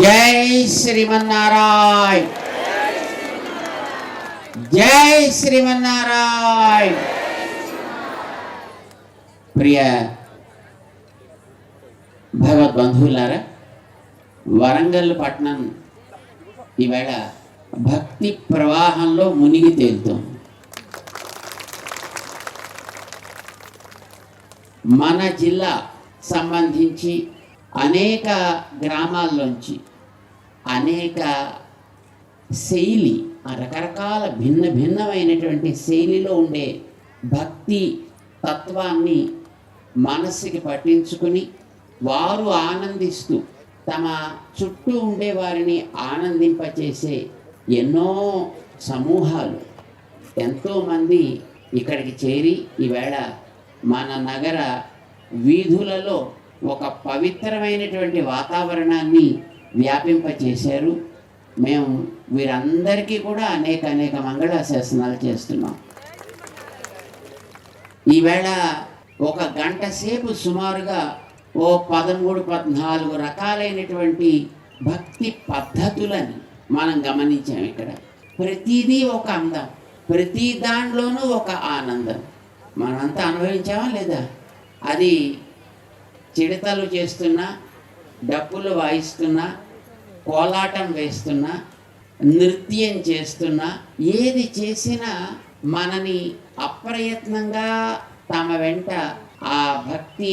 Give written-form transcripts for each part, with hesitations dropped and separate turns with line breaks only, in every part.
జై శ్రీమన్నారాయణ, జై శ్రీమన్నారాయణ. ప్రియ భగవద్బంధువులారా, వరంగల్ పట్టణం ఈవేళ భక్తి ప్రవాహంలో మునిగి తేలుతోంది. మన జిల్లా సంబంధించి అనేక గ్రామాల్లోంచి అనేక శైలి, రకరకాల భిన్నమైనటువంటి శైలిలో ఉండే భక్తి తత్వాన్ని మనస్సుకి పట్టించుకుని వారు ఆనందిస్తూ తమ చుట్టూ ఉండే వారిని ఆనందింపచేసే ఎన్నో సమూహాలు, ఎంతోమంది ఇక్కడికి చేరి ఈవేళ మన నగర వీధులలో ఒక పవిత్రమైనటువంటి వాతావరణాన్ని వ్యాపింపచేశారు. మేము వీరందరికీ కూడా అనేక మంగళాశాసనాలు చేస్తున్నాం. ఈవేళ ఒక గంట సేపు సుమారుగా 13-14 రకాలైనటువంటి భక్తి పద్ధతులని మనం గమనించాం. ఇక్కడ ప్రతిదీ ఒక అందం, ప్రతి దాంట్లోనూ ఒక ఆనందం. మనంతా అనుభవించామా లేదా? అది చిడతలు చేస్తున్నా, డప్పులు వాయిస్తున్నా, కోలాటం వేస్తున్నా, నృత్యం చేస్తున్నా, ఏది చేసినా మనని అప్రయత్నంగా తమ వెంట ఆ భక్తి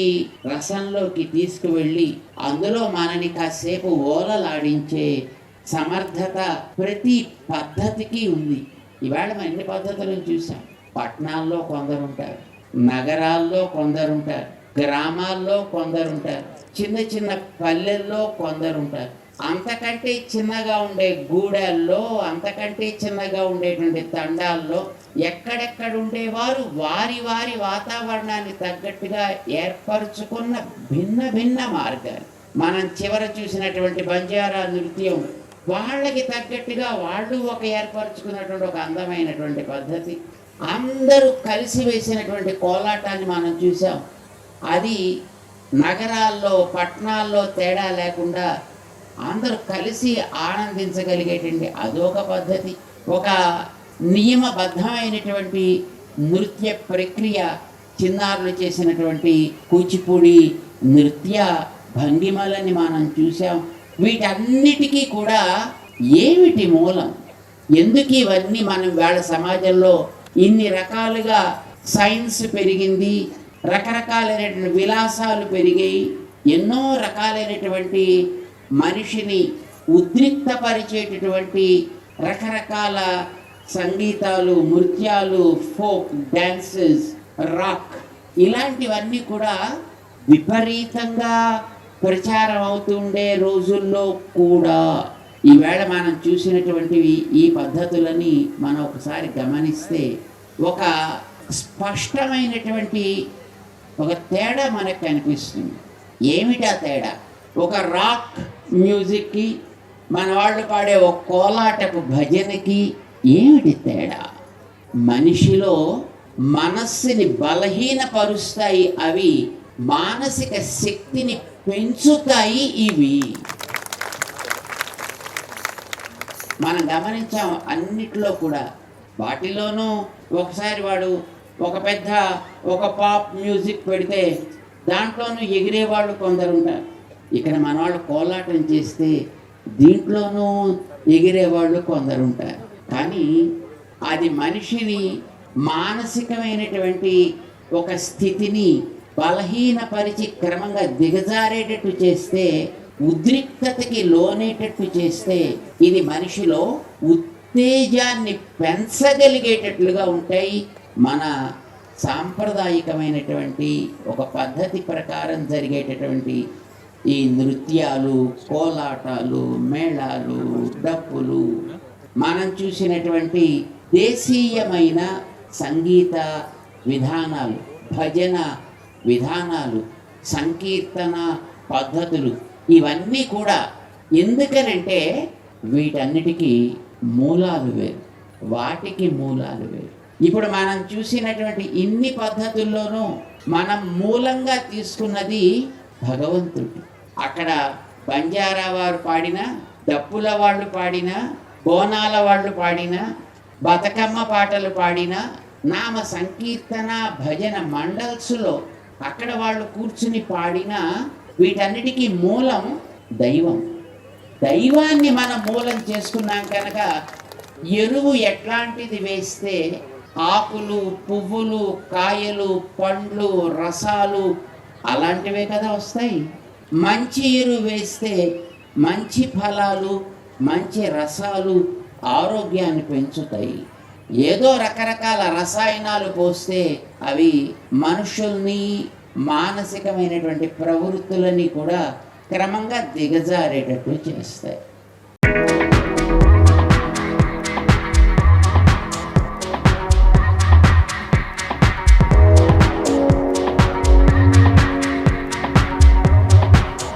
రసంలోకి తీసుకువెళ్ళి అందులో మనని కాసేపు ఓలలాడించే సమర్థత ప్రతి పద్ధతికి ఉంది. ఈవేళ మనం ఎన్ని పద్ధతులను చూసాం. పట్టణాల్లో కొందరుంటారు, నగరాల్లో కొందరుంటారు, గ్రామాల్లో కొందరుంటారు, చిన్న పల్లెల్లో కొందరుంటారు, అంతకంటే చిన్నగా ఉండే గూడెల్లో, అంతకంటే చిన్నగా ఉండేటువంటి తండాల్లో ఎక్కడెక్కడ ఉండేవారు వారి వాతావరణాన్ని తగ్గట్టుగా ఏర్పరచుకున్న భిన్న మార్గాలు. మనం చివర చూసినటువంటి బంజారా నృత్యం వాళ్ళకి తగ్గట్టుగా వాళ్ళు ఒక ఏర్పరచుకున్నటువంటి ఒక అందమైనటువంటి పద్ధతి. అందరూ కలిసి వేసినటువంటి కోలాటాన్ని మనం చూసాం. అది నగరాల్లో పట్టణాల్లో తేడా లేకుండా అందరూ కలిసి ఆనందించగలిగేటువంటి అదొక పద్ధతి. ఒక నియమబద్ధమైనటువంటి నృత్య ప్రక్రియ, చిన్నారులు చేసినటువంటి కూచిపూడి నృత్య భంగిమలని మనం చూసాం. వీటన్నిటికీ కూడా ఏమిటి మూలం? ఎందుకు ఇవన్నీ మనం వేళ సమాజంలో ఇన్ని రకాలుగా సైన్స్ పెరిగింది, రకరకాలైనటువంటి విలాసాలు పెరిగాయి, ఎన్నో రకాలైనటువంటి మనిషిని ఉద్రిక్తపరిచేటటువంటి రకరకాల సంగీతాలు, నృత్యాలు, ఫోక్ డాన్సెస్, రాక్, ఇలాంటివన్నీ కూడా విపరీతంగా ప్రచారం అవుతుండే రోజుల్లో కూడా ఈవేళ మనం చూసినటువంటివి ఈ పద్ధతులని మనం ఒకసారి గమనిస్తే ఒక స్పష్టమైనటువంటి ఒక తేడా మనకు కనిపిస్తుంది. ఏమిటా తేడా? ఒక రాక్ మ్యూజిక్కి, మన వాళ్ళు పాడే ఒక కోలాటపు భజనకి ఏమిటి తేడా? మనిషిలో మనస్సుని బలహీనపరుస్తాయి అవి, మానసిక శక్తిని పెంచుతాయి ఇవి. మనం గమనించాం అన్నిట్లో కూడా. వాటిలోనూ ఒకసారి వాడు ఒక పాప్ మ్యూజిక్ పెడితే దాంట్లోనూ ఎగిరేవాళ్ళు కొందరు ఉంటారు. ఇక్కడ మన వాళ్ళు కోలాటం చేస్తే దీంట్లోనూ ఎగిరేవాళ్ళు కొందరు ఉంటారు. కానీ అది మనిషిని మానసికమైనటువంటి ఒక స్థితిని బలహీనపరిచి క్రమంగా దిగజారేటట్టు చేస్తే, ఉద్రిక్తతకి లోనేటట్టు చేస్తే, ఇది మనిషిలో ఉత్తేజాన్ని పెంచగలిగేటట్లుగా ఉంటాయి. మన సాంప్రదాయకమైనటువంటి ఒక పద్ధతి ప్రకారం జరిగేటటువంటి ఈ నృత్యాలు, కోలాటాలు, మేళాలు, డప్పులు, మనం చూసినటువంటి దేశీయమైన సంగీత విధానాలు, భజన విధానాలు, సంకీర్తన పద్ధతులు, ఇవన్నీ కూడా ఎందుకనంటే వీటన్నిటికీ మూలాలు వేరు, వాటికి మూలాలు వేరు. ఇప్పుడు మనం చూసినటువంటి ఇన్ని పద్ధతుల్లోనూ మనం మూలంగా తీసుకున్నది భగవంతుడు. అక్కడ బంజారా వారు పాడినా, డప్పుల వాళ్ళు పాడినా, బోనాల వాళ్ళు పాడినా, బతుకమ్మ పాటలు పాడినా, నామ సంకీర్తన భజన మండల్స్లో అక్కడ వాళ్ళు కూర్చుని పాడినా, వీటన్నిటికీ మూలం దైవం. దైవాన్ని మనం మూలం చేసుకున్నాం కనుక ఎరువు ఎట్లాంటిది వేస్తే ఆకులు, పువ్వులు, కాయలు, పండ్లు, రసాలు అలాంటివే కదా వస్తాయి. మంచి ఎరువు వేస్తే మంచి ఫలాలు, మంచి రసాలు ఆరోగ్యాన్ని పెంచుతాయి. ఏదో రకరకాల రసాయనాలు పోస్తే అవి మనుషుల్ని, మానసికమైనటువంటి ప్రవృత్తులని కూడా క్రమంగా దిగజారేటట్టు చేస్తాయి.